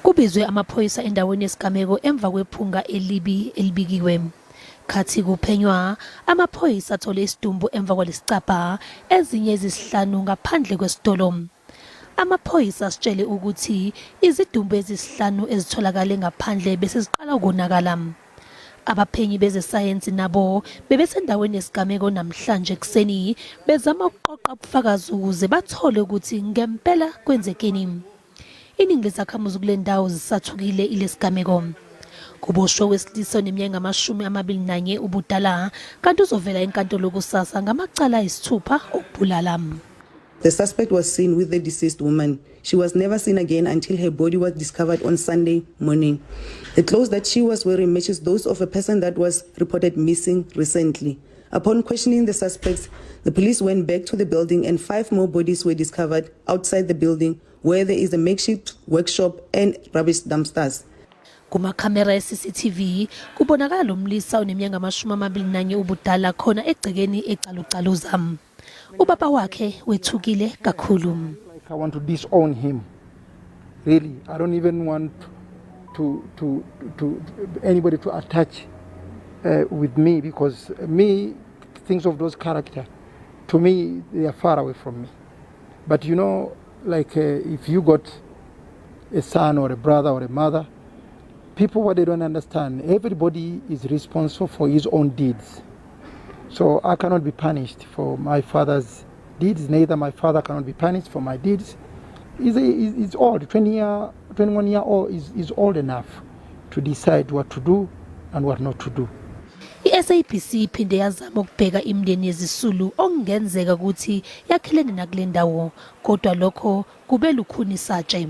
Kubizwe amaphoyisa endaweni yesigameko emva kwephunga elibi elibikiwe. Khathi kuphenywa, amaphoyisa athole isidumbu emva kwalesicabha ezinye ezisihlanu ngaphandle kwesitolo. Amaphoyisa asitshele ukuthi izidumbu ezisihlanu ezitholakale ngaphandle bese ziqala ukonakala. Abaphenyi bezesayensi nabo bebesendaweni yesigameko namhlanje ekseni bezama ukuqoqa ubufakazi ukuze bathole ukuthi ngempela kwenzekeni. Iningi lezakhamuzi kule ndawo zisathukile ilesigameko. Kuboshwe owesilisa oneminyaka engamashumi amabili nanye ubudala kanti uzovela enkantolo kusasa ngamacala eziyisithupha okubulala. The suspect was seen with the deceased woman. She was never seen again until her body was discovered on Sunday morning. The clothes that she was wearing matches those of a person that was reported missing recently. Upon questioning the suspects, the police went back to the building and 5 more bodies were discovered outside the building where there is a makeshift workshop and rubbish dumpsters. Kumakhamera ye-CCTV kubonakala umlisa oneminyaka engamashumi amabili nanye ubudala khona ebhekene ecalucaluza. Ubaba wakhe wethukile kakhulu. I want to disown him. Really, I don't even want to anybody to attach with me, because me, things of those character, to me, they are far away from me. But you know, like if you got a son or a brother or a mother, people, what they don't understand, everybody is responsible for his own deeds. So I cannot be punished for my father's deeds, neither my father cannot be punished for my deeds. He's old, 21 year old is old enough to decide what to do and what not to do. I-SABC iphinde yazama ukubheka imindeni yezisulu okungenzeka ukuthi yakhelene nakule ndawo, kodwa lokho kube lukhuni satshe.